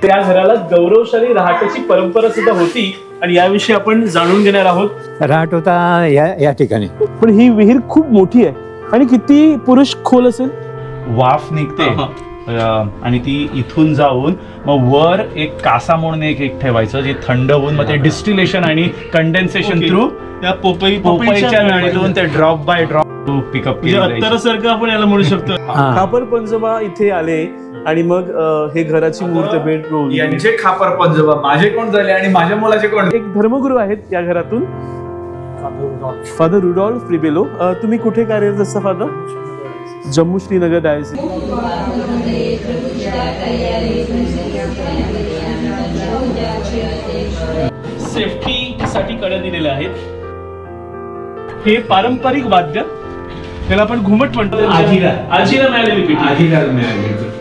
त्या घराला गौरवशाली रहाटाची परंपरा सुद्धा होती आणि याविषयी आपण जाणून घेणार आहोत. रहाट होता या ठिकाणी. पण ही विहीर खूप मोठी आहे आणि किती पुरुष खोल असेल. वाफ निघते आणि ती इथून जाऊन मग वर एक कासा म्हणून एक ठेवायचं जे थंड होऊन मग ते डिस्टिलेशन आणि कंडेन्सेशन थ्रू त्या पोपईच्या नळीतून ते ड्रॉप बाय ड्रॉप पिकअप सारखं आपण याला म्हणू शकतो. खापर पंजोबा इथे आले आणि मग हे घराची मूर्त भेट रोवली. यांचे खापर पंजोबा माझे कोण झाले आणि माझ्या मुलाचे कोण. एक धर्मगुरू आहेत या घरातून, फादर रुडॉल्फ रिबेलो. तुम्ही कुठे कार्यरत असता father? Jammu Srinagar diocese. Safety साठी कड्या दिलेल्या आहेत. हे पारंपरिक वाद्य, त्याला आपण घुमट म्हणतो. आजीला मिळालेली पेटी.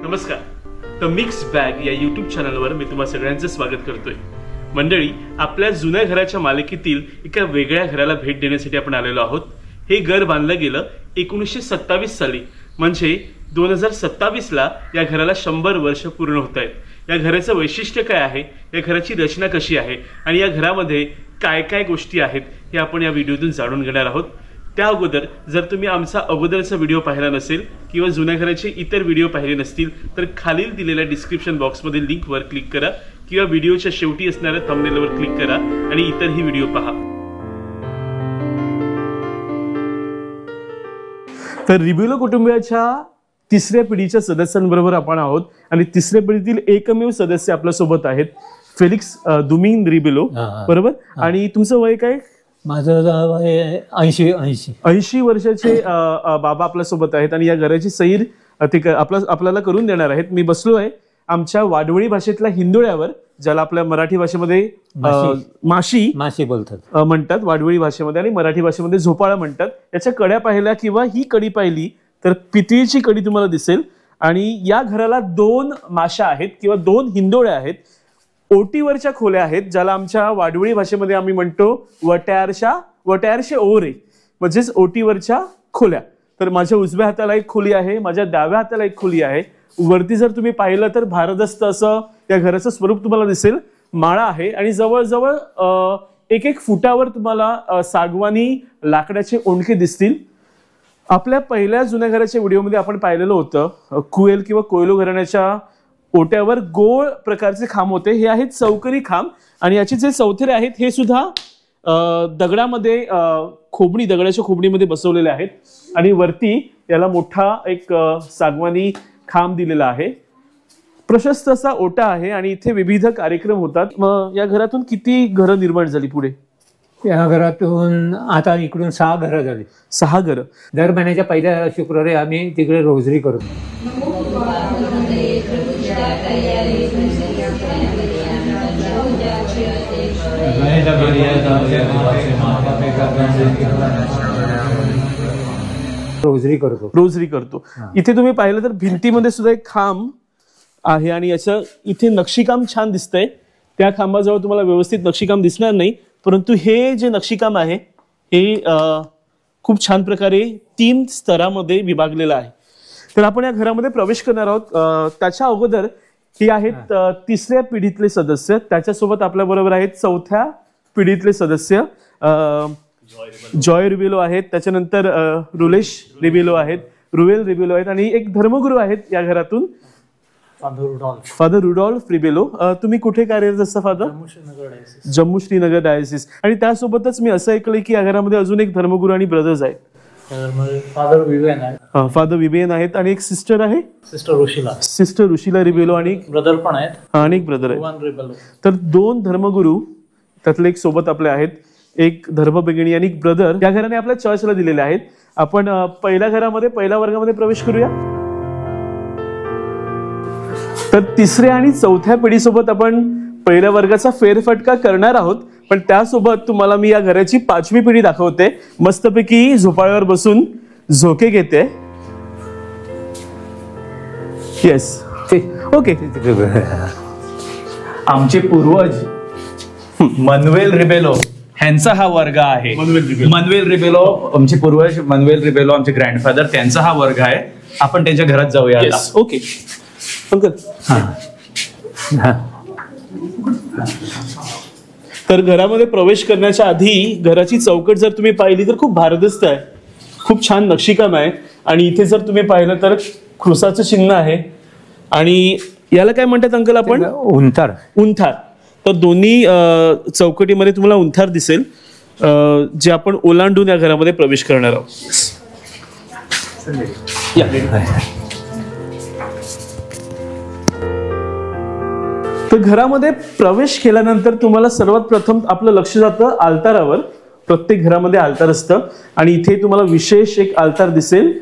नमस्कार. द मिक्स बॅग या यूट्यूब चॅनलवर मी तुम्हा सगळ्यांचं स्वागत करतोय. मंडळी, आपल्या जुन्या घराच्या मालकीतील एका वेगळ्या घराला भेट देण्यासाठी आपण आलेलो आहोत. हे घर बांधलं गेलं 1927 साली, म्हणजे 2027 ला या घराला 100 वर्ष पूर्ण होत आहेत. या घराचं वैशिष्ट्य काय आहे, या घराची रचना कशी आहे आणि या घरामध्ये काय काय गोष्टी आहेत हे आपण या व्हिडिओतून जाणून घेणार आहोत. त्या अगोदर जर तुम्ही आमचा अगोदरचा व्हिडिओ पाहिला नसेल किंवा जुन्या घराचे इतर व्हिडिओ पाहिले नसतील तर खालील दिलेल्या डिस्क्रिप्शन बॉक्समधील लिंकवर क्लिक करा किंवा व्हिडिओच्या शेवटी असणाऱ्या थंबनेलवर क्लिक करा आणि इतरही व्हिडिओ पहा. तर रिबेलो कुटुंबियाच्या तिसऱ्या पिढीच्या सदस्यांबरोबर आपण आहोत आणि तिसऱ्या पिढीतील एकमेव सदस्य आपल्या सोबत आहेत, फेलिक्स दुमिन रिबेलो. बरोबर. आणि तुमचं वय काय? माझं 80 वर्षाचे बाबा आपल्या सोबत आहेत आणि या घराची सैर ते आपल्याला करून देणार आहेत. मी बसलो आहे आमच्या वाडवळी भाषेतल्या हिंदोळ्यावर, ज्याला आपल्या मराठी भाषेमध्ये माशी बोलतात म्हणतात वाडवळी भाषेमध्ये, आणि मराठी भाषेमध्ये झोपाळा म्हणतात. याच्या कड्या पाहिल्या किंवा ही कडी पाहिली तर पितळीची कडी तुम्हाला दिसेल. आणि या घराला 2 माशा आहेत किंवा 2 हिंदोळ्या आहेत. ओटीवरच्या खोल्या आहेत, ज्याला आमच्या वाडवळी भाषेमध्ये आम्ही म्हणतो वट्यारशे ओरे, म्हणजेच ओटीवरच्या खोल्या. तर माझ्या उजव्या हाताला एक खोली आहे, माझ्या डाव्या हाताला एक खोली आहे. वरती जर तुम्ही पाहिलं तर भारदस्त असं या घराचं स्वरूप तुम्हाला दिसेल. माळा आहे आणि जवळजवळ 1-1 फुटावर तुम्हाला सागवानी लाकडाचे ओंडके दिसतील. आपल्या पहिल्या जुन्या घराच्या व्हिडिओमध्ये आपण पाहिलेलं होतं कुएल किंवा कोयलो घराण्याच्या ओट्यावर गोळ प्रकारचे खांब होते. हे आहेत चौकरी खांब आणि याचे जे चौथरे आहेत हे सुद्धा दगडामध्ये दगडाच्या खोबणीमध्ये बसवलेले आहेत. आणि वरती याला मोठा एक सागवानी खांब दिलेला आहे. प्रशस्त असा ओटा आहे आणि इथे विविध कार्यक्रम होतात. मग या घरातून किती घरं निर्माण झाली पुढे? या घरातून आता इकडून 6 घरं झाली. 6 घरं. दर महिन्याच्या पहिल्या शुक्रवारी आम्ही तिकडे रोजरी करतो. रोजरी करतो. इथे तुम्ही पाहिलं तर भिंतीमध्ये सुद्धा एक खांब आहे आणि याचं इथे नक्षीकाम छान दिसतंय. त्या खांबाजवळ तुम्हाला व्यवस्थित नक्षीकाम दिसणार नाही, परंतु हे जे नक्षीकाम आहे हे खूप छान प्रकारे 3 स्तरामध्ये विभागलेलं आहे. तर आपण या घरामध्ये प्रवेश करणार आहोत. त्याच्या अगोदर हे आहेत 3ऱ्या पिढीतले सदस्य. त्याच्यासोबत आपल्या बरोबर आहेत 4थ्या पिढीतले सदस्य जॉय रिबेलो आहेत. त्याच्यानंतर रुलेश रिबेलो आहेत, रुवेल रिबेलो आहेत आणि एक धर्मगुरू आहेत या घरातून, फादर रुडॉल्फ रिबेलो. तुम्ही कुठे कार्यरत असता फादर? जम्मू श्रीनगर डायसिस. आणि त्यासोबतच मी असं ऐकलंय की या घरामध्ये अजून एक धर्मगुरू आणि ब्रदर्स आहेत. फादर विवेन आहेत आणि एक सिस्टर आहे, सिस्टर रुशिला रिबेलो, आणि ब्रदर पण आहेत आणि एक ब्रदर आहे. तर 2 धर्मगुरू त्यातले एक सोबत आपले आहेत, एक धर्मभगिनी आणि एक ब्रदर या घराने आपल्या चर्चला दिलेले आहेत. आपण पहिल्या घरामध्ये पहिल्या वर्गामध्ये प्रवेश करूया. तर तिसऱ्या आणि चौथ्या पिढीसोबत आपण पहिल्या वर्गाचा फेरफटका करणार आहोत, पण त्यासोबत तुम्हाला मी या घराची 5वी पिढी दाखवते. मस्तपैकी झोपाळ्यावर बसून झोके घेते. Yes, okay. आमचे पूर्वज मनुएल रिबेलो ह्यांचा हा वर्ग आहे. मनुएल रिबेलो आमचे पूर्वज, मनुएल रिबेलो आमचे ग्रँडफादर, त्यांचा हा वर्ग आहे. आपण त्यांच्या घरात जाऊया आता. Okay uncle. तर घरामध्ये प्रवेश करण्याच्या आधी घराची चौकट जर तुम्ही पाहिली तर खूप भारदस्त आहे, खूप छान नक्षीकाम आहे. आणि इथे जर तुम्ही पाहिलं तर क्रुसाचं चिन्ह आहे. आणि याला काय म्हणतात अंकल आपण? उंथार. उंथार. तर दोन्ही चौकटीमध्ये तुम्हाला उंथार दिसेल, जे आपण ओलांडून या घरामध्ये प्रवेश करणार आहोत. तर घरामध्ये प्रवेश केल्यानंतर तुम्हाला सर्वात प्रथम आपलं लक्ष जातं आल्तारावर. प्रत्येक घरामध्ये आल्तार असतं आणि इथे तुम्हाला विशेष एक आल्तार दिसेल.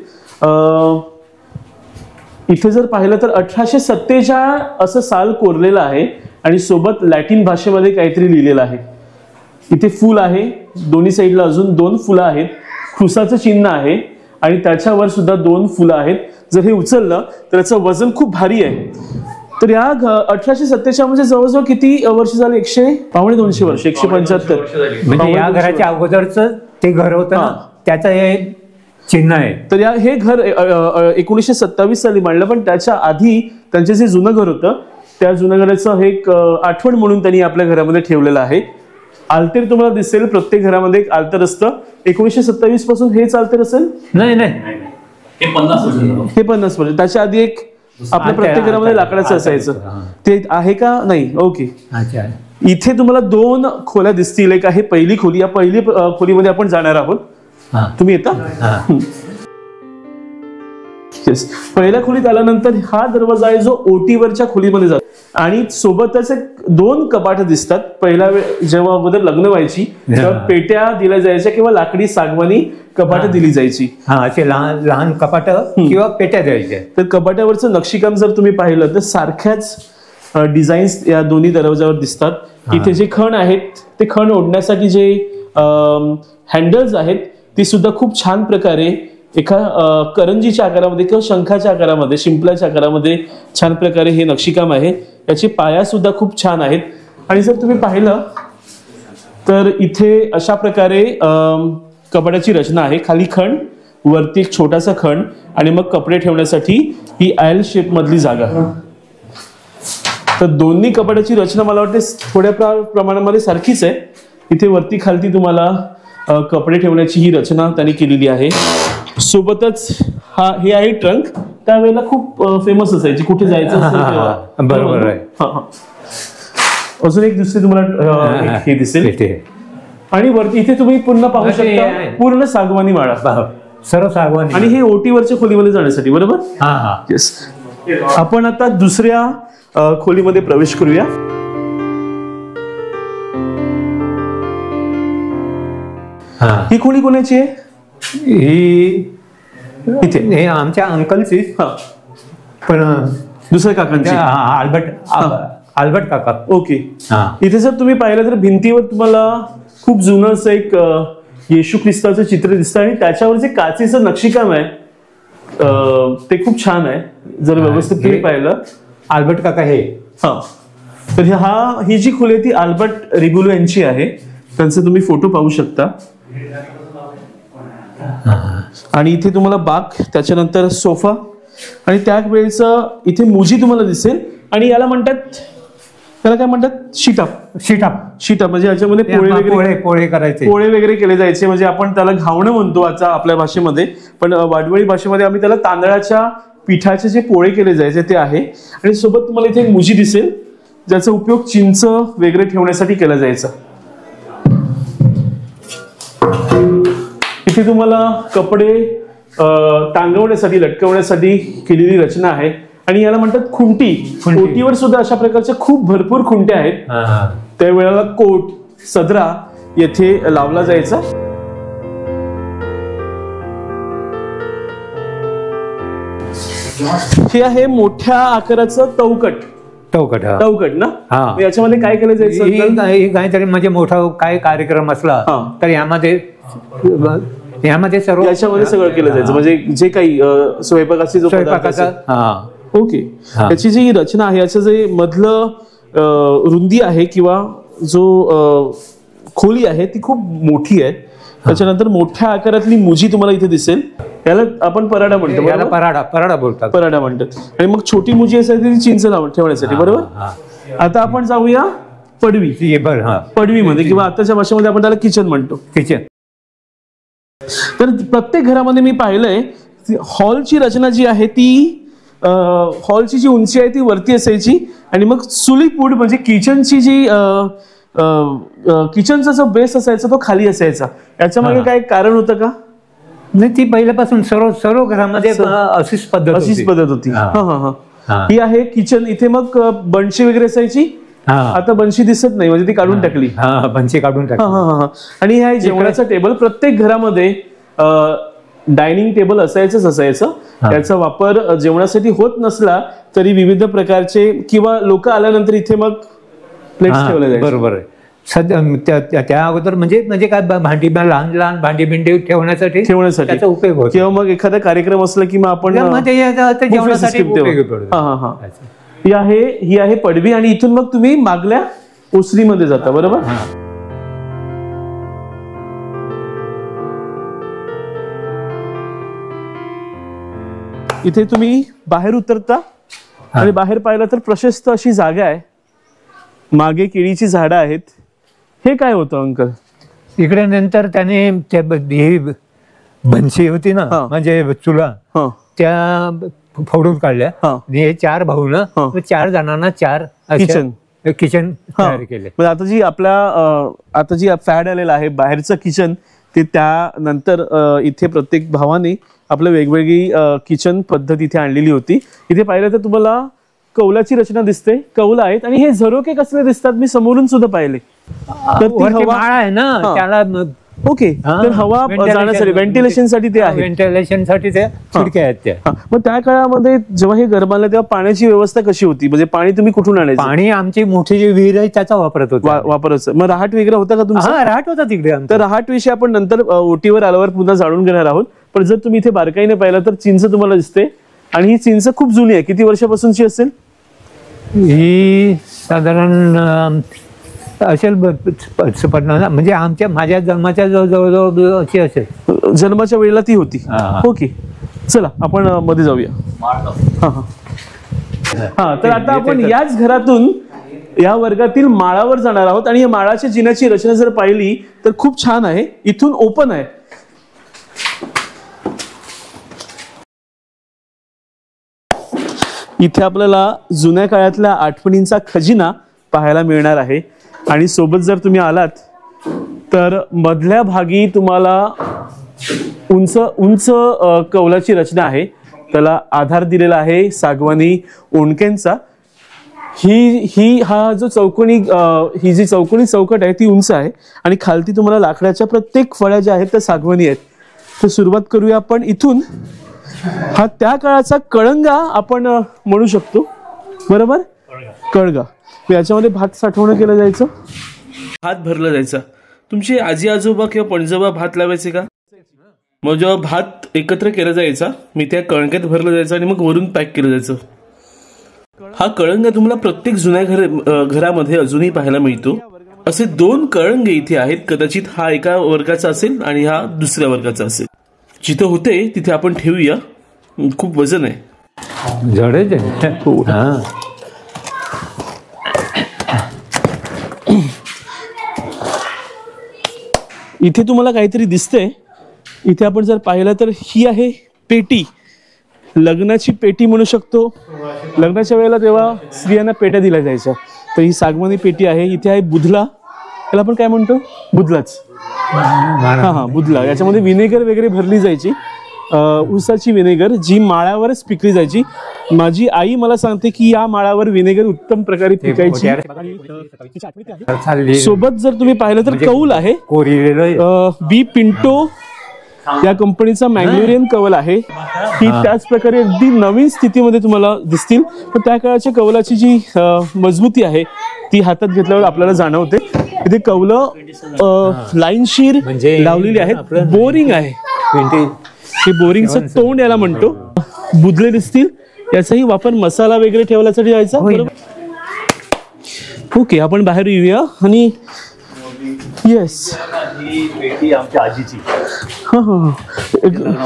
इथे जर पाहिलं तर 1847 असं साल कोरलेलं आहे आणि सोबत लॅटिन भाषेमध्ये काहीतरी लिहिलेलं आहे. इथे फूल आहे, दोन्ही साईडला अजून 2 फुलं आहेत, क्रुसाचं चिन्ह आहे आणि त्याच्यावर सुद्धा 2 फुलं आहेत. जर हे उचललं तर याचं वजन खूप भारी आहे. तर या 1847 म्हणजे जवळजवळ किती वर्ष झाले? 100-200 वर्ष, 175. म्हणजे या घराच्या अगोदरच ते घर होतं ना, त्याचं हे चिन्ह आहे. तर हे घर 1927 साली बांधलं, पण त्याच्या आधी त्यांचे जे जुनं घर होतं त्या जुन्या घराचं हे एक आठवण म्हणून त्यांनी आपल्या घरामध्ये ठेवलेलं आहे. आल्तेर तुम्हाला दिसेल, प्रत्येक घरामध्ये एक आल्तर असतं. 1927 पासून हेच आल्तर असेल? नाही, हे 50 वर्ष. त्याच्या आधी एक आपल्या प्रत्येक घरामध्ये लाकडाचं असायचं, ते आहे का? नाही. ओके. इथे तुम्हाला 2 खोल्या दिसतील. एक आहे पहिली खोली. या पहिली खोलीमध्ये आपण जाणार आहोत. तुम्ही येता? पहिल्या खोलीत आल्यानंतर हा दरवाजा आहे जो ओटीवरच्या खोलीमध्ये जातो आणि सोबतच 2 कपाट दिसतात. पहिला जेव्हा अगोदर लग्न व्हायची तेव्हा पेट्या दिल्या जायच्या किंवा लाकडी सागवानी कपाट दिली जायची. असे लहान लहान कपाट किंवा पेट्या द्यायच्या. तर कपाटावरचं नक्षीकाम जर तुम्ही पाहिलं तर सारख्याच डिझाईन्स या दोन्ही दरवाजावर दिसतात. इथे जे खण आहेत ते खण ओढण्यासाठी जे हँडल्स आहेत ती सुद्धा खूप छान प्रकारे एका करंजीच्या आकारामध्ये किंवा शंखाच्या आकारामध्ये, शिंपल्याच्या आकारामध्ये छान प्रकारे हे नक्षीकाम आहे. याचे पाया सुद्धा खूप छान आहेत. आणि जर तुम्ही पाहिलं तर इथे अशा प्रकारे कपाटाची रचना आहे. खाली खण, वरती एक छोटासा खण आणि मग कपडे ठेवण्यासाठी ही एल शेप मधली जागा. तर दोन्ही कपाटाची रचना मला वाटते थोड्या प्रमाणामध्ये सारखीच आहे. इथे वरती खालती तुम्हाला कपडे ठेवण्याची ही रचना त्यांनी केलेली आहे. सोबतच हे आहे ट्रंक. त्यावेळेला खूप फेमस असायची, कुठे जायचं असेल बरोबर आहे. अजून एक दुसरी तुम्हाला हे दिसेल. आणि वरती इथे तुम्ही पुन्हा पाहू शकता पूर्ण सागवानी माळा, सर्व सागवानी. आणि हे ओटीवरच्या खोलीमध्ये जाण्यासाठी. बरोबर. येस. आपण आता दुसऱ्या खोलीमध्ये प्रवेश करूया. ही खोली कोणाची आहे? ही इथे हे आमच्या अंकलची, पण दुसऱ्या काकांची. आल्बर्ट काका. ओके. इथे जर तुम्ही पाहिलं तर भिंतीवर तुम्हाला खूप जुनं असं एक येशू ख्रिस्ताचं चित्र दिसतं आणि त्याच्यावर जे काचेचं नक्षीकाम आहे ते खूप छान आहे. जर व्यवस्थित तुम्ही पाहिलं, आल्बर्ट काका हे. तर ही जी खोली आहे ती आल्बर्ट रिबुलो यांची आहे. त्यांचे तुम्ही फोटो पाहू शकता. आणि इथे तुम्हाला बाक, त्याच्यानंतर सोफा आणि त्यावेळेचं इथे मुजी तुम्हाला दिसेल. आणि याला म्हणतात, त्याला काय म्हणतात? शिटाप. शिटाप म्हणजे याच्यामध्ये पोळे करायचे, पोळे वगैरे केले जायचे. म्हणजे आपण त्याला घावणं म्हणतो आता आपल्या भाषेमध्ये, पण वाडवळी भाषेमध्ये आम्ही त्याला तांदळाच्या पिठाचे जे पोळे केले जायचे ते आहे. आणि सोबत तुम्हाला इथे एक मुजी दिसेल ज्याचा उपयोग चिंच वगैरे ठेवण्यासाठी केला जायचा. इथे तुम्हाला कपडे टांगवण्यासाठी, लटकवण्यासाठी केलेली रचना आहे. आणि याला म्हणतात खुंटी. ओटीवर सुद्धा अशा प्रकारच्या खूप भरपूर खुंट्या आहेत. त्यावेळेला कोट, सदरा येथे लावला जायचा. हे आहे मोठ्या आकाराचं चौकट हा. चौकट ना. हा. मग याच्यामध्ये काय केलं जायचं? ही काहीतरी म्हणजे मोठा काय कार्यक्रम असला तर यामध्ये सर्व याच्यामध्ये सगळं केलं जायचं, म्हणजे जे काही स्वयंपाकाची जो पदार्थ असेल. ओके. त्याची जी रचना आहे, याचं जे मधलं रुंदी आहे किंवा जो खोली आहे ती खूप मोठी आहे. त्याच्यानंतर मोठ्या आकारातली मुजी तुम्हाला इथे दिसेल. याला आपण पराडा म्हणतो. याला पराडा बोलतात. पराडा म्हणतात. आणि मग छोटी मुजी असेल ती चिंच लावून ठेवण्यासाठी. बरोबर. आता आपण जाऊया पडवी. पडवीमध्ये किंवा आताच्या भाषेमध्ये आपण त्याला किचन म्हणतो. किचन. तर प्रत्येक घरामध्ये मी पाहिलंय हॉलची रचना जी आहे ती हॉलची जी उंची आहे ती वरती असायची आणि मग चुली पुढ म्हणजे किचनची जी किचनचा जो बेस असायचा तो खाली असायचा. याच्यामागे काय कारण होतं का? नाही, ती पहिल्यापासून सर्व घरामध्ये अशीच पद्धत होती. ही आहे किचन. इथे मग बनशी वगैरे असायची. आता बनशी दिसत नाही, म्हणजे ती काढून टाकली. बनशी काढून टाकली. आणि हा जेवणाचा टेबल प्रत्येक घरामध्ये डायनिंग टेबल असायचं. त्याचा वापर जेवणासाठी होत नसला तरी विविध प्रकारचे किंवा लोक आल्यानंतर इथे मग प्लेट्स ठेवले जायचे. बरोबर आहे. सध्या त्या अगोदर म्हणजे काय भांडी लहान भांडी भिंडी ठेवण्यासाठी त्याचा उपयोग होतो. किंवा मग एखादा कार्यक्रम असला की मग आपण जेवणासाठी ही आहे पडवी. आणि इथून मग तुम्ही मागल्या ओसरीमध्ये जाता. बरोबर. इथे तुम्ही बाहेर उतरता आणि बाहेर पाहिलं तर प्रशस्त अशी जागा आहे. मागे केळीची झाडं आहेत. हे काय होतं अंकल? इकडे नंतर त्याने बनशी होती ना, म्हणजे चुला, त्या फोडून काढल्या. हे 4 भाऊ ना, 4 जणांना 4 किचन तयार केले. आता जी फॅड आलेला आहे बाहेरचं किचन, ते त्यानंतर इथे प्रत्येक भावाने आपलं वेगवेगळी किचन पद्धत इथे आणलेली होती. इथे पाहिलं तर तुम्हाला कौलाची रचना दिसते. कौल आहेत आणि हे झरोके कसले दिसतात मी समोरून सुद्धा पाहिले. तर ती हवा आहे ना त्याला. ओके. तर हवा जाण्यासाठी व्हेंटिलेशनसाठी ते आहे. व्हेंटिलेशनसाठी त्या खिडक्या आहेत त्या. मग त्या काळामध्ये जेव्हा हे घर बांधलं तेव्हा पाण्याची व्यवस्था कशी होती? म्हणजे पाणी तुम्ही कुठून आणायचं? पाणी आमची मोठी जी विहीर आहे त्याचा वापरायचं. मग रहाट वगैरे होता का तुमचा? रहाट होता तिकडे. तर रहाट विषयी आपण नंतर ओटीवर आल्यावर पुन्हा जाणून घेणार आहोत. पण जर तुम्ही इथे बारकाईने पाहिलं तर चिंच तुम्हाला दिसते. आणि ही चिंच खूप जुनी आहे. किती वर्षापासूनची असेल ही? साधारण असेल 50, म्हणजे माझ्या जन्माच्या जवळजवळ असेल. जन्माच्या वेळेला ती होती. ओके. चला आपण मध्ये जाऊया. तर आता आपण याच घरातून या वर्गातील माळावर जाणार आहोत. आणि या माळाच्या जिन्याची रचना जर पाहिली तर खूप छान आहे. इथून ओपन आहे. इथे आपल्याला जुन्या काळातल्या आठवणींचा खजिना पाहायला मिळणार आहे. आणि सोबत जर तुम्ही आलात तर मधल्या भागी तुम्हाला उंच उंच कौलाची रचना आहे. त्याला आधार दिलेला आहे सागवानी ओंडक्यांचा. हा जो ही जी चौकोनी चौकट आहे ती उंच आहे. आणि खालती तुम्हाला लाकडाच्या प्रत्येक फळ्या ज्या आहेत त्या सागवानी आहेत. तर सुरुवात करूया आपण इथून. हा त्या काळाचा कळंगा आपण म्हणू शकतो. बरोबर. कळगा. याच्यामध्ये भात साठवणं केलं जायचं. भात भरला जायचा. तुमचे आजी आजोबा किंवा पणजोबा भात लावायचे का? मग जेव्हा भात एकत्र केला जायचा मी त्या कळंग्यात भरलं जायचं आणि मग वरून पॅक केलं जायचं. हा कळंगा तुम्हाला प्रत्येक जुन्या घरामध्ये अजूनही पाहायला मिळतो. असे 2 कळंगे इथे आहेत. कदाचित हा एका वर्गाचा असेल आणि हा दुसऱ्या वर्गाचा असेल. जिथं होते तिथे आपण ठेवूया. खूप वजन आहे. इथे तुम्हाला काहीतरी दिसतंय. इथे आपण जर पाहिलं तर ही आहे पेटी. लग्नाची पेटी म्हणू शकतो. लग्नाच्या वेळेला तेव्हा स्त्रियांना पेट्या दिल्या जायच्या. तर ही सागवानी पेटी आहे. इथे आहे बुधला. त्याला आपण काय म्हणतो? बुधलाच. बुधला. याच्यामध्ये विनेगर वगैरे भरली जायची. ऊसाची विनेगर जी माळावरच पिकली जायची. माझी आई मला सांगते की या माळावर विनेगर उत्तम प्रकारे पिकायची. सोबत जर तुम्ही पाहिलं तर कौल आहे. बी पिंटो या कंपनीचा मँगलोरियन कवल आहे. ही त्याच प्रकारे अगदी नवीन स्थितीमध्ये तुम्हाला दिसतील. पण त्या काळाच्या कवलाची जी मजबूती आहे ती हातात घेतल्यावर आपल्याला जाणवते. इथे कवलं लाईनशीर लावलेली आहेत. बोरिंग आहे, हे बोरिंगचं तोंड याला म्हणतो. बुदले दिसतील. याचाही वापर मसाला वगैरे ठेवण्यासाठी व्हायचा. ओके, आपण बाहेर येऊया. आणि येस, पेटी आमच्या आजीची.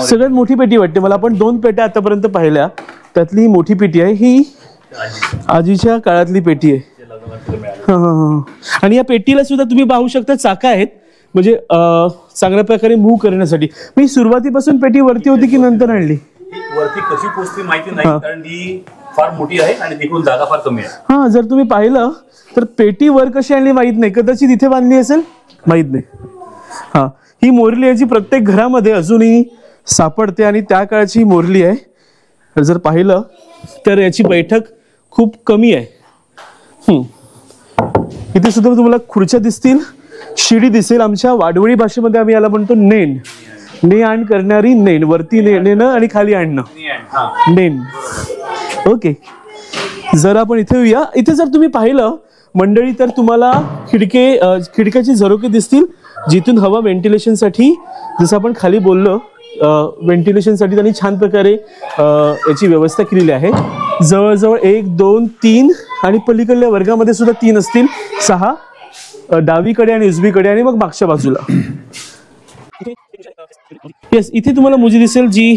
सगळ्यात मोठी पेटी वाटते मला. आपण 2 पेट्या आतापर्यंत पाहिल्या, त्यातली ही मोठी पेटी आहे. ही आजीच्या काळातली पेटी आहे. आणि या पेटीला सुद्धा तुम्ही पाहू शकता चाका आहेत, म्हणजे चांगल्या प्रकारे मूव्ह करण्यासाठी. मी सुरुवातीपासून पेटी वरती होती की नंतर आणली? वरती कशी पोचती माहिती नाही, कारण ती फार मोठी आहे आणि तिकडून जागा फार कमी आहे. हा, जर तुम्ही पाहिलं तर पेटी वर कशी आणली माहित नाही, कदाचित इथे बांधली असेल, माहित नाही. हा, ही मोरली याची प्रत्येक घरामध्ये अजूनही सापडते आणि त्या काळाची मोरली आहे. जर पाहिलं तर याची बैठक खूप कमी आहे. इथे सुद्धा तुम्हाला खुर्च्या दिसतील, शिडी दिसेल. आमच्या वाडवळी भाषेमध्ये आम्ही याला म्हणतो नेण. ने आण करणारी नेण, वरती नेणं आणि खाली आणणं, नेण. ओके, जर आपण इथे येऊया. इथे जर तुम्ही पाहिलं मंडळी तर तुम्हाला खिडक्याची झरोके दिसतील, जिथून हवा व्हेंटिलेशनसाठी, जसं आपण खाली बोललो, व्हेंटिलेशनसाठी त्यांनी छान प्रकारे याची व्यवस्था केलेली आहे. जवळजवळ 1, 2, 3 आणि पलीकडल्या वर्गामध्ये सुद्धा 3 असतील, 6 डावीकडे आणि उजवीकडे आणि मग मागच्या बाजूला. येस, इथे तुम्हाला मुजी दिसेल जी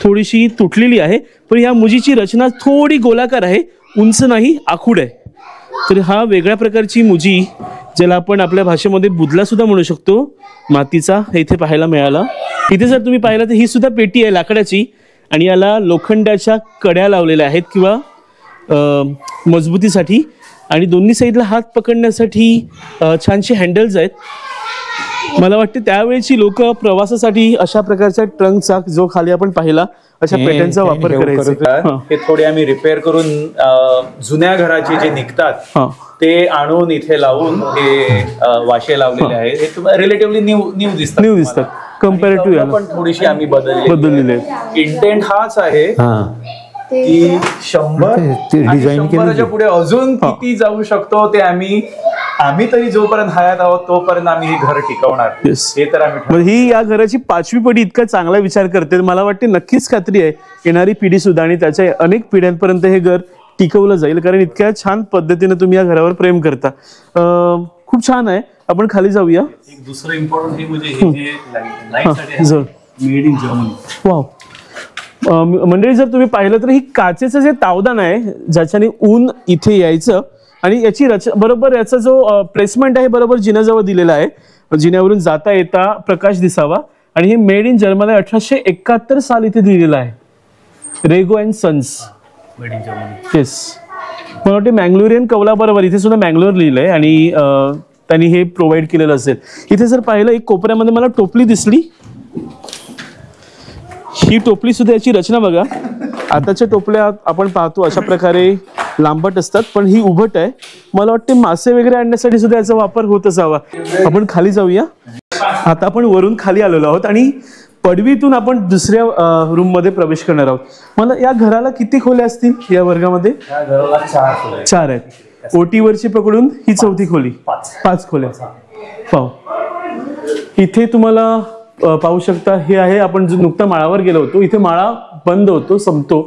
थोडीशी तुटलेली आहे, पण या मुजीची रचना थोडी गोलाकार आहे, उंच नाही, आखूड आहे. तर हा वेगळ्या प्रकारची मुजी, ज्याला आपण आपल्या भाषेमध्ये बुदला सुद्धा म्हणू शकतो, मातीचा, इथे पाहायला मिळाला. इथे जर तुम्ही पाहिलं तर ही सुद्धा पेटी आहे लाकडाची आणि याला लोखंडाच्या कड्या लावलेल्या आहेत किंवा मजबूतीसाठी, आणि दोन्ही साईडला हात पकडण्यासाठी छानशी हँडल्स आहेत. मला वाटते त्यावेळेची लोक प्रवासासाठी अशा प्रकारच्या ट्रंकचा, जो खाली आपण पाहिला, अशा पेट्यांचा वापर करायचा. हे थोडे आम्ही रिपेअर करून जुन्या घराचे जे निघतात ते आणून इथे लावून हे वाशे लावलेले आहेत. हे तुम्हाला रिलेटिव्हली न्यू दिसतात कम्पॅरेटिव्ह याला. पण थोडीशी आम्ही बदललेली आहे. इंटेंट हाच आहे की 100च्या पुढे अजून किती जाऊ शकतो ते आम्ही तरी जोपर्यंत हयात आहोत तोपर्यंत आम्ही हे घर टिकवणार. हे तर आम्ही. ही या घराची 5वी पिढी इतका चांगला विचार करते. मला वाटते नक्कीच खात्री आहे येणारी पिढी सुद्धा आणि त्याच्या अनेक पिढ्यांपर्यंत हे घर टिकवलं जाईल, कारण इतक्या छान पद्धतीने तुम्ही या घरावर प्रेम करता. खूप छान आहे. आपण खाली जाऊया. एक दुसरं इम्पॉर्टंट हे म्हणजे हे जे light made in Germany. Wow. मंडळी, जर तुम्ही पाहिलं तर ही काचेचं जे तावदान आहे, ज्याच्याने ऊन इथे यायचं, आणि याची बरोबर याचा जो प्लेसमेंट आहे बरोबर जिन्याजवळ दिलेला आहे, जिन्यावरून जाता येता प्रकाश दिसावा. आणि हे मेड इन जर्मनी 1871 साल इथे दिलेलं आहे. Rego and sons, made in Germany. Yes, मला वाटते मँगलोरियन कवला बरोबर इथे सुद्धा मँगलोर लिहिलंय आणि त्यांनी हे प्रोव्हाइड केलेलं असेल. इथे जर पाहिलं एक कोपऱ्यामध्ये मला टोपली दिसली. ही टोपली सुद्धा, याची रचना बघा. आताच्या टोपल्या आपण पाहतो अशा प्रकारे लांबट असतात, पण ही उभट आहे. मला वाटते मासे वगैरे आणण्यासाठी सुद्धा याचा वापर होत असावा. आपण खाली जाऊया. आता आपण वरून खाली आलेलो आहोत आणि पडवीतून आपण दुसऱ्या रूम मध्ये प्रवेश करणार आहोत. मला या घराला किती खोल्या असतील या वर्गामध्ये? 4 आहेत. ओटीवरची पकडून ही 4थी खोली, 5 खोल्या. पाहू, इथे तुम्हाला पाहू शकता, हे आहे आपण जो नुकता माळावर गेलो होतो, इथे माळा बंद होतो, संपतो,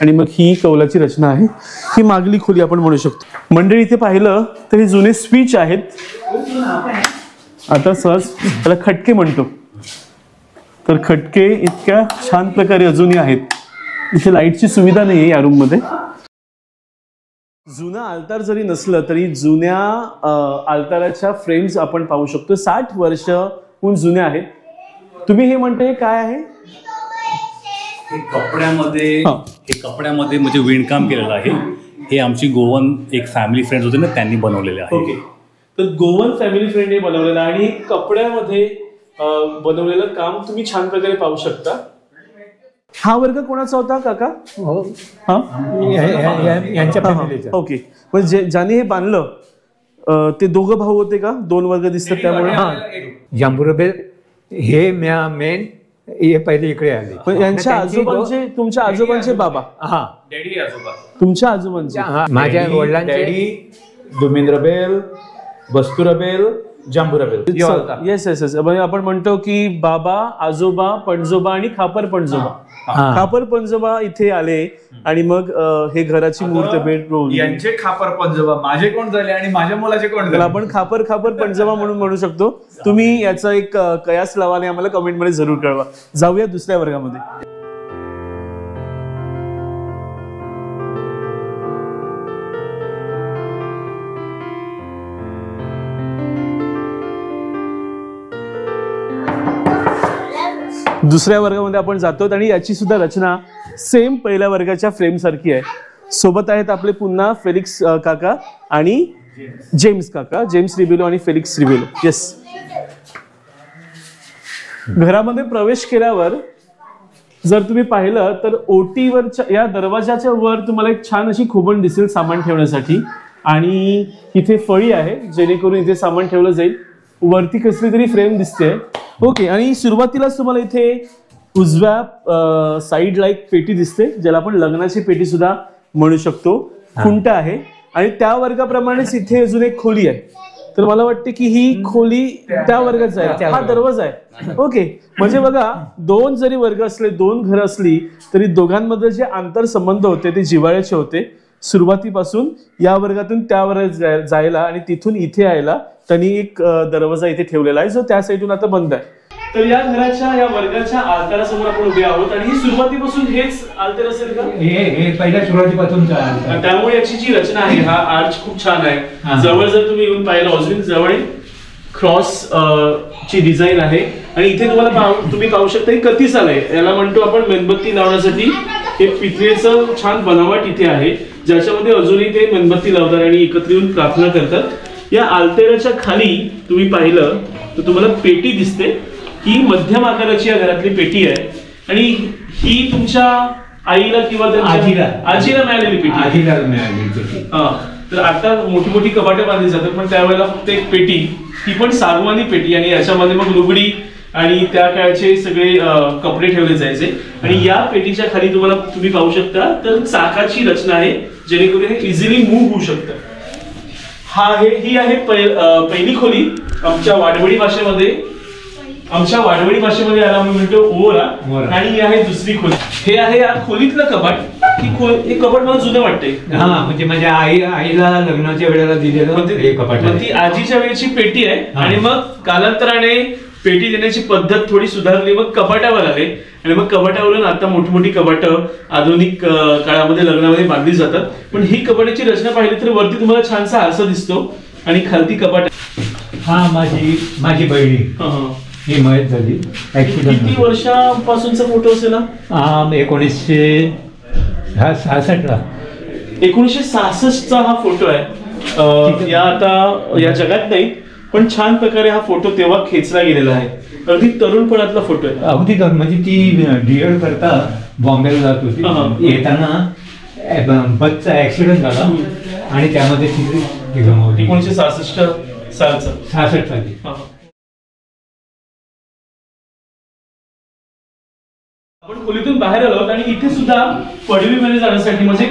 आणि मग ही कौलाची रचना आहे. ही मागली खोली आपण म्हणू शकतो. मंडळी, इथे पाहिलं तर हे जुने स्विच आहेत. आता सहज त्याला खटके म्हणतो, तर खटके इतक्या छान प्रकारे अजूनही आहेत. इथे लाईटची सुविधा नाही आहे या रूम मध्ये. जुना आल्तार जरी नसलं तरी जुन्या आल्ताराच्या फ्रेम्स आपण पाहू शकतो. 60 वर्षहून जुन्या आहेत. तुम्ही हे म्हणते काय आहे? कपड्यामध्ये म्हणजे विणकाम केलेलं आहे. हे आमची गोवन एक फॅमिली फ्रेंड होते ना, त्यांनी बनवलेले आहे. तर गोवन फॅमिली फ्रेंडने बनवलेलं आणि कपड्यामध्ये बनवलेलं काम तुम्ही छान प्रकारे पाहू शकता. हा वर्ग कोणाचा होता काका? यांच्या फॅमिलीचा. ओके. म्हणजे ज्याने हे बांधलं ते दोघं भाऊ होते का? 2 वर्ग दिसतात त्यामुळे. जांबुरबे हे मेन हे पहिले इकडे आले. पण यांच्या आजोबांचे, तुमच्या आजोबांचे बाबा, हा डॅडी आजोबा, तुमच्या आजोबांचे, माझ्या वडिलांचे डॅडी दुमेंद्रबेल, बस्तुरबेल, जांबुरबेल. Yes yes yes. म्हणजे आपण म्हणतो की बाबा, आजोबा, पणजोबा आणि खापर पणजोबा. खापर पणजोबा इथे आले आणि मग हे घराची मूर्त बेडरूम, यांचे खापर पणजोबा माझे कोण झाले आणि माझ्या मुलाचे कोण झाले. आपण खापर खापर पणजोबा म्हणून म्हणू शकतो. तुम्ही याचा एक कयास लावा आणि आम्हाला कमेंटमध्ये जरूर कळवा. जाऊया दुसऱ्या वर्गामध्ये. दुसऱ्या वर्गामध्ये आपण जातो आणि याची सुद्धा रचना सेम पहिल्या वर्गाच्या फ्रेम सारखी आहे. सोबत आहेत आपले पुन्हा फेलिक्स काका आणि जेम्स काका, जेम्स रिबेलो आणि फेलिक्स रिबेलो. येस. घरामध्ये प्रवेश केल्यावर जर तुम्ही पाहिलं तर ओटीवरच्या या दरवाजाच्या वर तुम्हाला एक छान अशी खोबण दिसेल सामान ठेवण्यासाठी, आणि इथे फळी आहे जेणेकरून इथे सामान ठेवलं जाईल. वरती कसली तरी फ्रेम दिसते. ओके. आणि सुरुवातीलाच तुम्हाला इथे उजव्या साईडला एक पेटी दिसते, ज्याला आपण लग्नाची पेटी सुद्धा म्हणू शकतो. खुंट आहे आणि त्या वर्गाप्रमाणेच इथे अजून एक खोली आहे. तर मला वाटते की ही खोली त्या वर्गाचा आहे. हा दरवाजा आहे. ओके. म्हणजे बघा, दोन जरी वर्ग असले, दोन घरं असली तरी दोघांमध्ये जे आंतरसंबंध होते ते जिव्हाळ्याचे होते. सुरुवातीपासून या वर्गातून त्या वर्गात जायला आणि तिथून इथे यायला त्यांनी एक दरवाजा इथे ठेवलेला आहे, जो त्या साईडून आता बंद आहे. तर या घराच्या, या वर्गाच्या आलतारासमोर आपण उभे आहोत आणि ही सुरुवातीपासून हेच आलतार असेल का? हे पहिल्या सुरुवातीपासून. त्यामुळे याची जी रचना आहे, हा आर्च खूप छान आहे. जवळ जर तुम्ही येऊन पाहिलं, अजून जवळ क्रॉस ची डिझाईन आहे. आणि इथे तुम्हाला तुम्ही पाहू शकता ही कथीसाल आहे. याला म्हणतो आपण मेणबत्ती लावण्यासाठी हे पितळेचं छान बनावट इथे आहे, ज्याच्यामध्ये अजूनही ते मेणबत्ती लावतात आणि एकत्र येऊन प्रार्थना करतात. या आलतेराच्या खाली तुम्ही पाहिलं तर तुम्हाला पेटी दिसते. ही मध्यम आकाराची या घरातली पेटी आहे आणि ही तुमच्या आईला किंवा आजीला मिळालेली पेटी. तर आता मोठी मोठी कपाटं बांधली जातात, पण त्यावेळेला फक्त एक पेटी, ती पण सागवानी पेटी, आणि याच्यामध्ये मग लुगडी आणि त्या काळचे सगळे कपडे ठेवले जायचे. आणि या पेटीच्या खाली तुम्ही पाहू शकता तर चाकाची रचना आहे, जेणेकरून हे इझिली मूव्ह होऊ शकतं. ही आहे पहिली खोली. आमच्या वाडवडी भाषेमध्ये याला आम्ही म्हणतो ओरा. आणि ही आहे दुसरी खोली. हे आहे या खोलीतलं कपाट. हे कपाट मला जुनं वाटतंय. म्हणजे माझ्या आईला लग्नाच्या वेळेला दिलेलं हे कपाट. ती आजीच्या वेळेची पेटी आहे आणि मग कालांतराने पेटी देण्याची पद्धत थोडी सुधारली, मग कपाटावर आले आणि मग कपाटावरून आता मोठी मोठी कपाटं आधुनिक काळामध्ये लग्नामध्ये बांधली जातात. पण ही कपाटाची रचना पाहिली तर वरती तुम्हाला छानसा आरसा दिसतो आणि खालती कपाट. हा माझी बहिणी ही मयत झाली. किती वर्षापासूनचा फोटो असेल हा? 1966 ला. 1966 चा हा फोटो आहे. या आता या जगात नाही, पण छान प्रकारे हा फोटो तेव्हा खेचला गेलेला आहे. अगदी तरुणपणातला फोटो आहे. अगदी तरुण. म्हणजे ती डीएड करता बॉम्बेला जात होती. येताना बसचा ऍक्सिडेंट झाला आणि त्यामध्ये ती गमावली. 1966 सालचा. 66 साली. आपण खोलीतून बाहेर आलो आणि इथे सुद्धा पडवीमध्ये जाण्यासाठी म्हणजे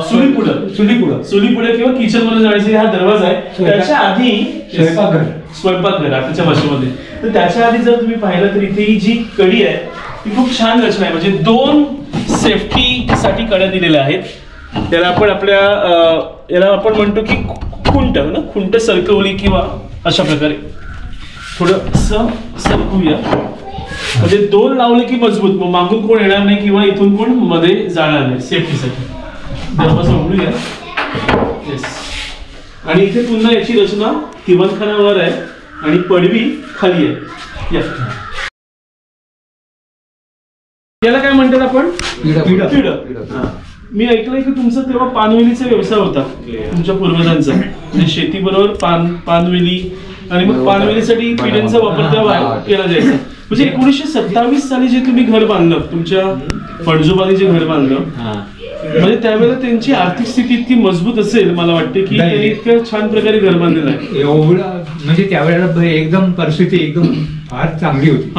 सुलीपुढे किंवा किचन मध्ये जाण्यासाठी हा दरवाजा आहे. त्याच्या आधी स्वयंपाकघर आताच्या भाषेमध्ये. तर त्याच्या आधी जर तुम्ही पाहिलं तर इथे ही जी कडी आहे ती खूप छान रचना आहे. म्हणजे 2 सेफ्टी साठी कड्या दिलेल्या आहेत. याला आपण म्हणतो की खुंट सरकवली किंवा अशा प्रकारे थोडं सरकवूया. म्हणजे 2 लावले की मजबूत, मग मागून कोण येणार नाही किंवा इथून कोण मध्ये जाणार नाही, सेफ्टीसाठी. दरवाजा उघडूया. येस. आणि इथे पुन्हा याची रचना दिवाणखान्यावर आहे आणि पडवी खाली आहे. याला काय म्हणतात आपण? मी ऐकलंय की तुमचा तेव्हा पानवेलीचा व्यवसाय होता तुमच्या पूर्वजांचा. म्हणजे शेतीबरोबर पानवेली आणि मग पानवेलीसाठी पिढ्यांचा वापर तेव्हा केला जायचा. म्हणजे 1927 साली जे तुम्ही घर बांधलं, तुमच्या पणजोबांनी जे घर बांधलं, म्हणजे त्यावेळेला त्यांची आर्थिक स्थिती इतकी मजबूत असेल मला वाटते की त्यांनी इतक्या छान प्रकारे घर बांधलेलं आहे. एवढं म्हणजे त्यावेळेला एकदम परिस्थिती एकदम फार चांगली होती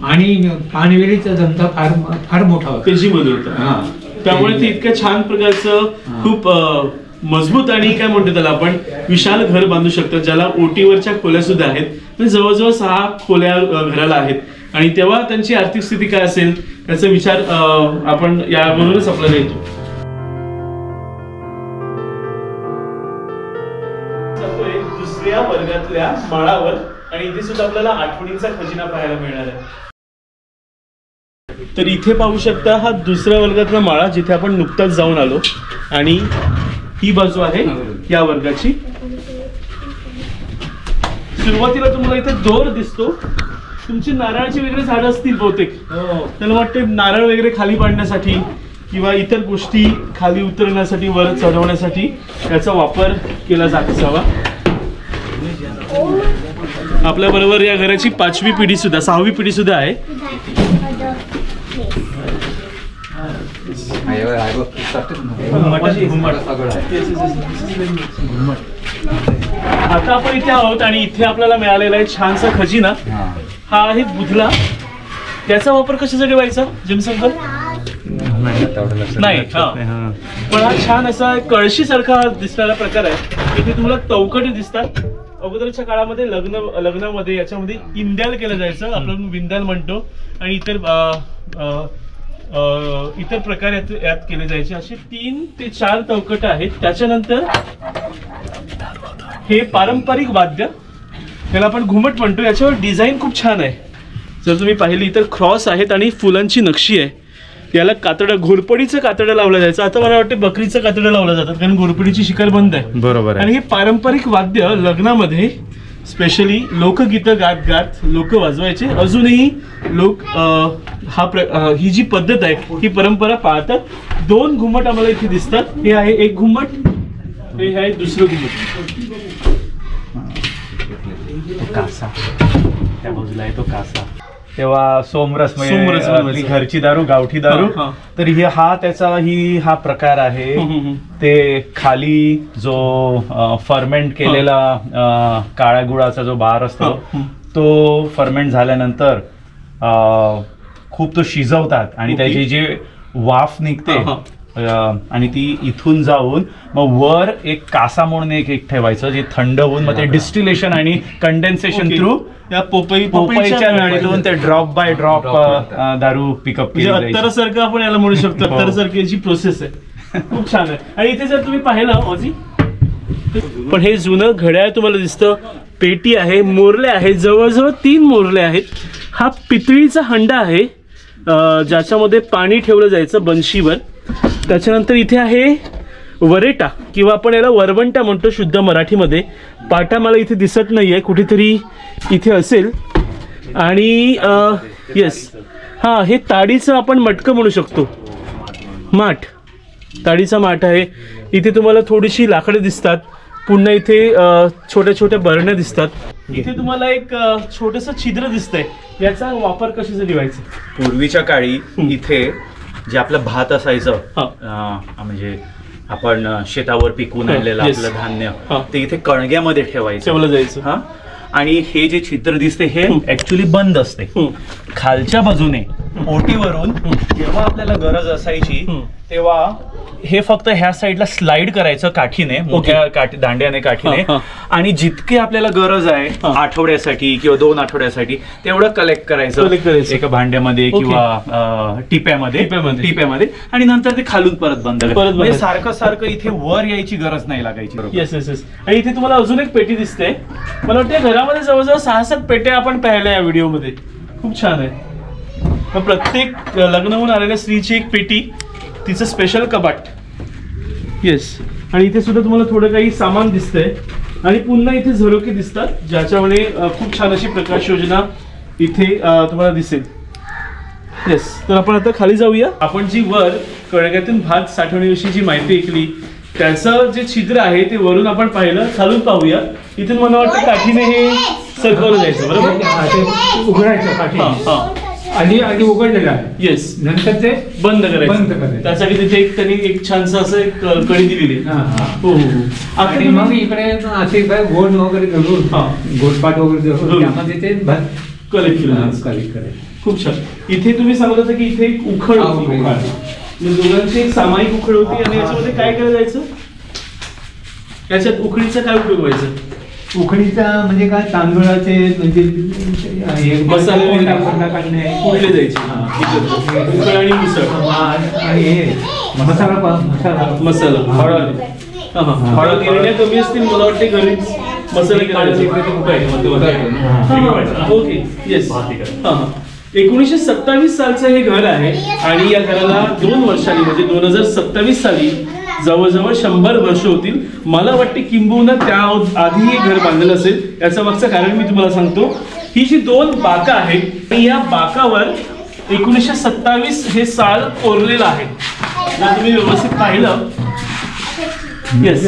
आणि पानवेलीचा धंदा फार फार मोठा होता, तेजीमध्ये होता. त्यामुळे ते इतक्या छान प्रकारचं खूप मजबूत आणि काय म्हणतो त्याला आपण विशाल घर बांधू शकतात, ज्याला ओटीवरच्या खोल्या सुद्धा आहेत. म्हणजे जवळजवळ 6 खोल्या घराला आहेत. आणि तेव्हा त्यांची आर्थिक स्थिती काय असेल याचा विचार आपण यावरूनच आपल्याला येतो. दुसऱ्या वर्गातल्या माळावर आणि इथे सुद्धा आपल्याला आठवणींचा खजिना पाहायला मिळणार आहे. तर इथे पाहू शकता हा दुसऱ्या वर्गातला माळा जिथे आपण नुकताच जाऊन आलो. आणि ही बाजू आहे या वर्गाची. सुरुवातीला तुम्हाला इथे दोर दिसतो. तुमची नारळाची वगैरे झाडं असतील बहुतेक, त्याला वाटते नारळ वगैरे खाली पाडण्यासाठी किंवा इतर गोष्टी खाली उतरण्यासाठी वर चढवण्यासाठी याचा वापर केला जात असावा. आपल्या बरोबर या घराची 5वी पिढी सुद्धा 6वी पिढी सुद्धा आहे. आता आपण इथे आहोत आणि इथे आपल्याला मिळालेला आहे छानसा खजिना. हा आहे बुधला. त्याचा वापर कशासाठी व्हायचा जिमसंकर नाही, पण हा छान असा कळशी सारखा दिसणारा प्रकार आहे. इथे तुम्हाला चौकटी दिसतात. अगोदरच्या काळामध्ये लग्नामध्ये याच्यामध्ये इंद्याल केलं जायचं, आपण विंद्याल म्हणतो. आणि इतर प्रकार यात केले जायचे. असे 3 ते 4 चौकट आहेत. त्याच्यानंतर हे पारंपरिक वाद्य, त्याला आपण घुमट म्हणतो. याच्यावर डिझाईन खूप छान आहे. जर तुम्ही पाहिली तर क्रॉस आहेत आणि फुलांची नक्षी आहे. याला कातडं, घोरपडीचं कातडं लावलं जायचं. आता मला वाटतं बकरीचं कातडं लावलं जातात कारण घोरपडीची शिकार बंद आहे. बरोबर. आणि हे पारंपरिक वाद्य लग्नामध्ये स्पेशली लोकगीतं गात गात लोक वाजवायचे. अजूनही लोक ही जी पद्धत आहे ही परंपरा पाळतात. 2 घुमट आम्हाला इथे दिसतात. हे आहे एक घुमट, हे आहे दुसरं घुमट. कासा त्या बाजूला आहे तो कासा. तेव्हा सोमरस म्हणजे घरची दारू, गावठी दारू. तर हा प्रकार आहे. ते खाली जो फर्मेंट केलेला काळ्या गुळाचा जो बार असतो तो फर्मेंट झाल्यानंतर खूप तो शिजवतात आणि त्याची जी वाफ निघते आणि ती इथून जाऊन मग वर एक कासा म्हणून एक ठेवायचं जे थंड होऊन मग ते डिस्टिलेशन आणि कंडेन्सेशन थ्रू या पोपईच्या नळीतून ते ड्रॉप बाय ड्रॉप दारू पिकअप केली जायची. अत्तरासारखं आपण याला म्हणू शकतो. अत्तरासारखी याची प्रोसेस आहे. खूप छान आहे. आणि इथे जर तुम्ही पाहिलं ओजी, पण हे जुनं घड्याळ तुम्हाला दिसतं. पेटी आहे, मोरले आहे, जवळजवळ 3 मोरले आहेत. हा पितळीचा हंडा आहे ज्याच्यामध्ये पाणी ठेवलं जायचं बनशीवर. त्याच्यानंतर इथे आहे वरेटा किंवा आपण याला वरवंटा म्हणतो शुद्ध मराठीमध्ये. पाटा मला इथे दिसत नाहीये, कुठेतरी इथे असेल. आणि येस, हा हे ताडीचं आपण मटकं म्हणू शकतो. माठ, ताडीचा माठ आहे. इथे तुम्हाला थोडीशी लाकडं दिसतात. पुन्हा इथे छोट्या छोट्या बरण्या दिसतात. इथे तुम्हाला एक छोटंसं छिद्र दिसतंय. याचा वापर कशासाठी व्हायचा? पूर्वीच्या काळी इथे जे आपलं भात असायचं म्हणजे आपण शेतावर पिकवून आणलेलं आपलं धान्य ते इथे कणग्यामध्ये ठेवायचं जायचं. आणि हे जे चित्र दिसते हे ऍक्च्युली बंद असते. खालच्या बाजूने ओटीवरून जेव्हा आपल्याला गरज असायची तेव्हा हे फक्त ह्या साईडला स्लाइड करायचं काठीने, मोठ्या दांड्याने काठीने. आणि जितके आपल्याला गरज आहे आठवड्यासाठी किंवा 2 आठवड्यासाठी तेवढं कलेक्ट करायचं एका भांड्यामध्ये किंवा टिप्यामध्ये आणि नंतर ते खालून परत बंद करायचं. सारखं सारखं इथे वर यायची गरज नाही लागायची. Yes yes yes. आणि इथे तुम्हाला अजून एक पेटी दिसते. मला वाटतं घरामध्ये जवळजवळ 6-7 पेट्या आपण पाहिल्या या व्हिडिओमध्ये. खूप छान आहे. प्रत्येक लग्न होऊन आलेल्या स्त्रीची एक पेटी, तिचं स्पेशल कपाट. येस. आणि इथे सुद्धा तुम्हाला थोडं काही सामान दिसतंय. आणि पुन्हा इथे झरोके दिसतात ज्याच्यामुळे खूप छान अशी प्रकाश योजना इथे तुम्हाला दिसेल. येस. तर आपण आता खाली जाऊया. आपण जी वर कणग्यातून भात साठवण्याविषयी जी माहिती ऐकली त्याचं जे छिद्र आहे ते वरून आपण पाहिलं. खालून पाहूया. इथून मला वाटतं काठीने हे सरकवलं जायचं. बरोबर? उघडायचं काठी. आधी उघडलेलं आहे, येस, नंतर ते बंद करायचं. बंद करायचं. त्यासाठी तिथे एक त्यांनी एक छानसं असं एक कडी दिलेली आहे. हो हो हो. आता आणि मग इकडे असे काय गोड वगैरे धरून, गोडपाट वगैरे धरून त्यामध्ये ते कलेक्ट केलं. कलेक्ट करायचं. खूप छान. इथे तुम्ही सांगत होता की इथे एक उखळ होती. दोघांची एक सामायिक उखळ होती आणि याच्यामध्ये काय केलं जायचं? याच्यात उखळीचा काय उपयोग व्हायचा? उखळीचा म्हणजे काय, तांदूळाचे म्हणजे मसाले काढणे, कुठले जायचे? उखळ आणि मिसळ आणि हे मसाला हळद. हळद गिरण्या कमी असतील मला वाटते, घरीच मसाले करायचे. Okay, yes. 1927 सालचं हे घर आहे आणि या घराला 2 वर्षांनी म्हणजे 2027 साली जवळजवळ 100 वर्ष होतील. मला वाटते किंबहुना त्या आधी हे घर बांधलेलं असेल. याचं मागचं कारण मी तुम्हाला सांगतो. ही जी 2 बाका आहेत आणि या बाकावर 1927 हे साल कोरलेलं आहे. जर तुम्ही व्यवस्थित पाहिलं, येस,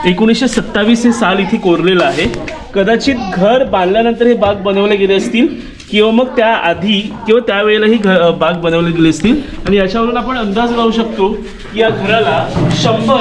1927 हे साल इथे कोरलेलं आहे. कदाचित घर बांधल्यानंतर हे बाग बनवले गेले असतील किंवा मग त्या आधी किंवा त्यावेळेला ही बाग बनवले गेले असतील. आणि याच्यावरून आपण अंदाज लावू शकतो की या घराला 100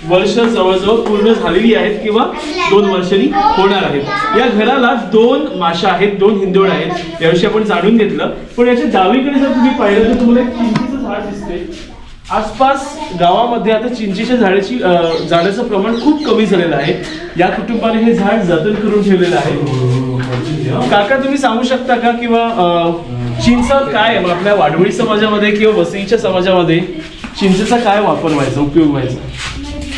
वर्ष जवळजवळ पूर्ण झालेली आहेत किंवा 2 वर्षांनी होणार आहेत. या घराला 2 माशा आहेत, 2 हिंदोळ आहेत. याविषयी आपण जाणून घेतलं. पण याच्या डावीकडे जर तुम्ही पाहिलं तर तुम्हाला एक चिंचेचं झाड दिसते. आसपास गावामध्ये आता चिंचेच्या झाडाचं प्रमाण खूप कमी झालेलं आहे. या कुटुंबाने हे झाड जतन करून ठेवलेलं आहे. काका, तुम्ही सांगू शकता का किंवा चिंच काय आपल्या वाडवळी समाजामध्ये किंवा वसईच्या समाजामध्ये चिंचेचा काय वापर व्हायचा, उपयोग व्हायचा?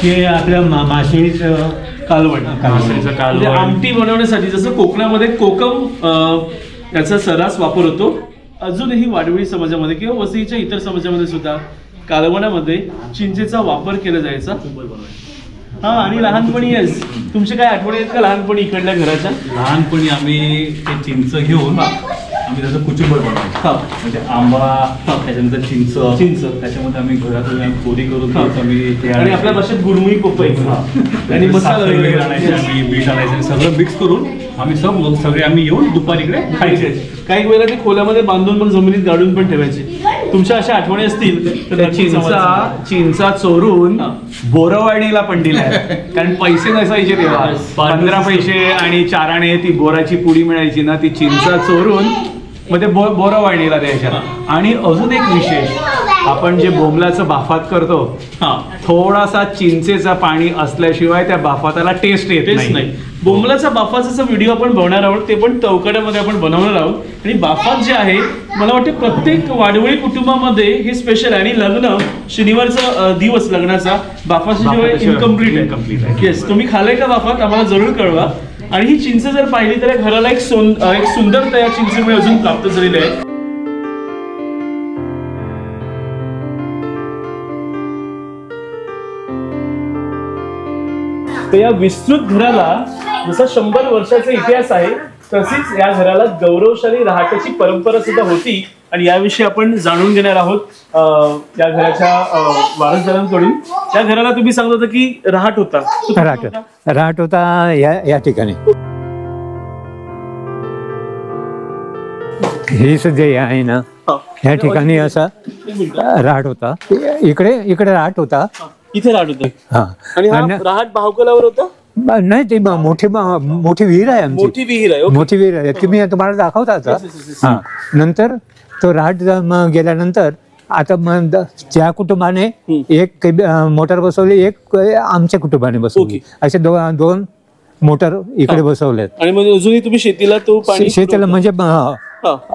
हे आपल्या मासळीचं कालवण, म्हणजे आमटी बनवण्यासाठी. जसं कोकणामध्ये कोकम याचा सर्रास वापर होतो. अजूनही वाडवळी समाजामध्ये किंवा वसईच्या इतर समाजामध्ये सुद्धा कालवणामध्ये चिंचेचा वापर केला जायचा. हा, आणि लहानपणी येस, तुमचे काय आठवणी आहेत का लहानपणी इकडल्या घराच्या? लहानपणी आम्ही ते चिंच घेऊन आम्ही त्याचं कुचुंबर बनवायचो. म्हणजे आंबा, त्याच्यानंतर चिंच, त्याच्यामध्ये आम्ही घरातून पोरी करून आम्ही आणि आपल्या भाषेत गुरमुई पोपई आणि मसाला वगैरे आणायचे, आम्ही मीठ आणायचं, सगळं मिक्स करून आम्ही सगळे आम्ही येऊन दुपारी इकडे खायचे. काही वेळेला ते खोल्यामध्ये बांधून पण जमिनीत गाडून पण ठेवायचे. तुमच्या अशा आठवणी असतील तर चिंचा चोरून बोरवाडीला पण दिलाय. कारण पैसे नसायचे तेव्हा, 15 पैसे आणि 4 आणे ती बोराची पुडी मिळायची ना, ती चिंचा चोरून मग ते बोरवाडीला द्यायच्या. आणि अजून एक विशेष, आपण जे बोंबलाचं बाफात करतो, थोडासा चिंचेचा पाणी असल्याशिवाय त्या बाफाताला टेस्ट येत नाही. बोंबलाचा बाफाचा व्हिडिओ आपण बनवणार आहोत, ते पण तवकड्यामध्ये आपण बनवणार आहोत. आणि बाफात जे आहे, मला वाटते प्रत्येक वाडवळी कुटुंबामध्ये हे स्पेशल आहे. आणि लग्न शनिवारचा दिवस लग्नाचा बाफाशिवाय इनकम्प्लीट आहे. येस, तुम्ही खाल्लाय का बाफात? आम्हाला जरूर कळवा. आणि ही चिंच जर पाहिली तर या घराला एक सुंदरता या चिंचेमुळे अजून प्राप्त झालेली आहे. तर या विस्तृत घराला जसा 100 वर्षाचा इतिहास आहे, तशीच या घराला गौरवशाली रहाटाची परंपरा सुद्धा होती. आणि याविषयी आपण जाणून घेणार आहोत या घराच्या वारसदारांकडून. या घराला तुम्ही सांगत होता की रहाट होता. रहाट होता या ठिकाणी. हे सध्या आहे ना, या ठिकाणी असा रहाट होता. इकडे रहाट होता. इथे रहाट होता. हा, आणि रहाट भावकलावर होता. नाही, ते मोठी विहीर आहे आमची. मोठी विहीर आहे. मोठी विहीर आहे, तुम्ही तुम्हाला दाखवता आता. हा, नंतर तो रहाट गेल्यानंतर आता त्या कुटुंबाने एक मोटर बसवली, एक आमच्या कुटुंबाने बसवली. असे 2 मोटर इकडे बसवलेत. आणि म्हणजे अजूनही तुम्ही शेतीला तो पाणी शेतीला म्हणजे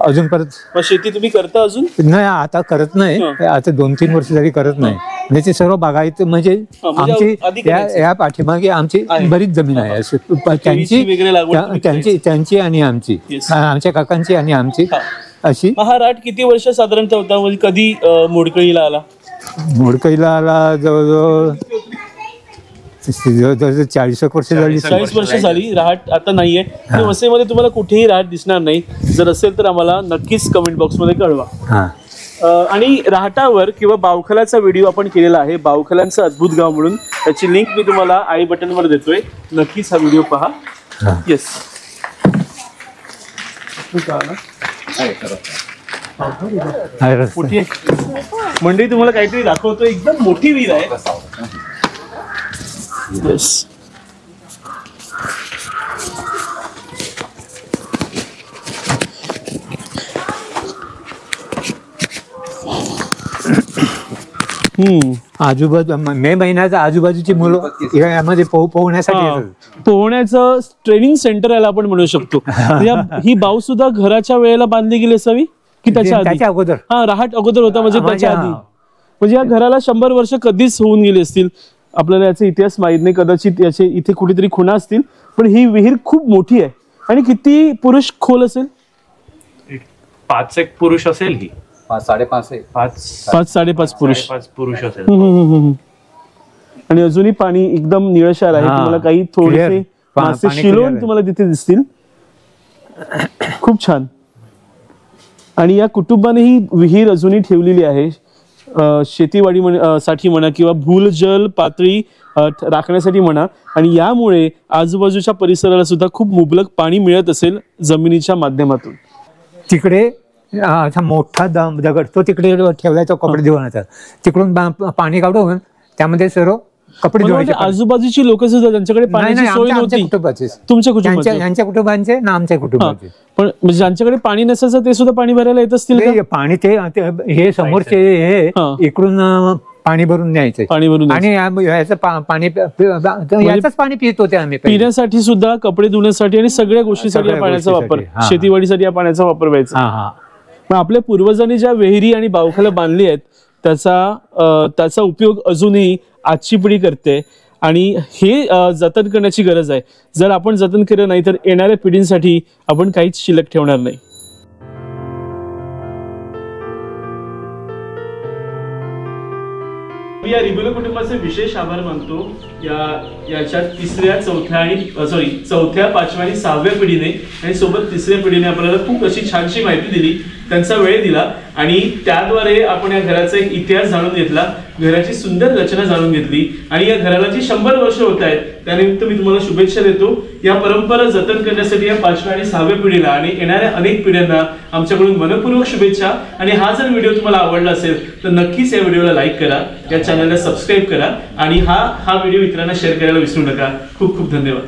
अजून परत शेती तुम्ही करता अजून? नाही, आता करत नाही. आता 2-3 वर्ष जरी करत नाही. म्हणजे ते सर्व बागायत म्हणजे आमची या पाठीमागे आमची बरीच जमीन आहे. त्यांची आणि आमची, आमच्या काकांची आणि आमची अशी. हा रहाट किती वर्ष साधारणतः होता? म्हणजे कधी मोडकळीला आला? मोडकळीला आला जवळजवळ 40 वर्ष झाली. 40 वर्ष झाली. रहाट आता नाहीये. वसईमध्ये तुम्हाला कुठेही रहाट दिसणार नाही. जर असेल तर आम्हाला नक्कीच कमेंट बॉक्स मध्ये कळवा. आणि रहाटावर किंवा बावखलाचा व्हिडिओ आपण केलेला आहे, बावखलांचं अद्भुत गाव म्हणून. त्याची लिंक मी तुम्हाला आई बटनवर देतोय. नक्कीच हा व्हिडिओ पहा. येस. मोठी आहे. मंडळी तुम्हाला काहीतरी दाखवतो, एकदम मोठी विहीर आहे. Yes. आजूबाजू मे महिन्याचा आजूबाजूची मुलं यामध्ये पोहण्यासाठी येतात. पोहण्याचं ट्रेनिंग सेंटर याला आपण म्हणू शकतो. ही बाव सुद्धा घराच्या वेळेला बांधली गेली असावी की त्याच्या अगोदर? हा, रहाट अगोदर होता, म्हणजे त्याच्या आधी. म्हणजे या घराला 100 वर्ष कधीच होऊन गेली असतील. आपल्याला याचा इतिहास माहित नाही, कदाचित याचे इथे कुठेतरी खुणा असतील. पण ही विहीर खूप मोठी आहे. आणि किती पुरुष खोल असेल? 5 पुरुष असेल ही. 5-5.5 पुरुष असेल. आणि अजूनही पाणी एकदम निळशार आहे. तुम्हाला काही थोडेसे मासे शिलोन तुम्हाला तिथे दिसतील. खूप छान. आणि या कुटुंबाने ही विहीर अजूनही ठेवलेली आहे, शेतीवाडी साठी म्हणा किंवा भूजल पातळी राखण्यासाठी म्हणा. आणि यामुळे आजूबाजूच्या परिसराला सुद्धा खूप मुबलक पाणी मिळत असेल जमिनीच्या माध्यमातून. तिकडे असा मोठा दगड तो तिकडे ठेवलाय, तो कपडे धुवण्याचा. तिकडून पाणी काढून त्यामध्ये सर्व कपडे धुवायचे. आजूबाजूची लोक सुद्धा त्यांच्याकडे पाण्याची सोय नव्हती. तुमच्या कुटुंबाचे? यांच्या कुटुंबांचे ना आमच्या कुटुंबाचे. पण ज्यांच्याकडे पाणी नसायचं ते सुद्धा पाणी भरायला येत असतील. पाणी ते हे समोरचे हे इकडून पाणी भरून न्यायचं, पाणी भरून. आणि याचं पाणी याचंच पाणी पित होते आम्ही. पिण्यासाठी सुद्धा, कपडे धुण्यासाठी आणि सगळ्या गोष्टीसाठी या पाण्याचा वापर, शेतीवाडीसाठी या पाण्याचा वापर व्हायचा. आपल्या पूर्वजांनी ज्या विहिरी आणि बावखाला बांधली आहेत त्याचा उपयोग अजूनही आजची पिढी करते. आणि हे जतन करण्याची गरज आहे. जर आपण जतन केलं नाही तर येणाऱ्या पिढींसाठी आपण काहीच शिल्लक ठेवणार नाही. मी या रिबुलो कुटुंबाचे विशेष आभार मानतो. याच्या 3ऱ्या, 4थ्या आणि चौथ्या, 5व्या आणि 6व्या पिढीने आणि सोबत 3ऱ्या पिढीने आपल्याला खूप अशी छानशी माहिती दिली, त्यांचा वेळ दिला. आणि त्याद्वारे आपण या घराचा एक इतिहास जाणून घेतला, घराची सुंदर रचना जाणून घेतली. आणि या घराला जी 100 वर्ष होत आहेत त्यानिमित्त मी तुम्हाला शुभेच्छा देतो. या परंपरा जतन करण्यासाठी या 5व्या आणि 6व्या पिढीला आणि येणाऱ्या अनेक पिढ्यांना आमच्याकडून मनपूर्वक शुभेच्छा. आणि हा जर व्हिडिओ तुम्हाला आवडला असेल तर नक्कीच या व्हिडिओला लाईक करा, या चॅनलला सबस्क्राईब करा आणि हा व्हिडिओ इतरांना शेअर करायला विसरू नका. खूप खूप धन्यवाद.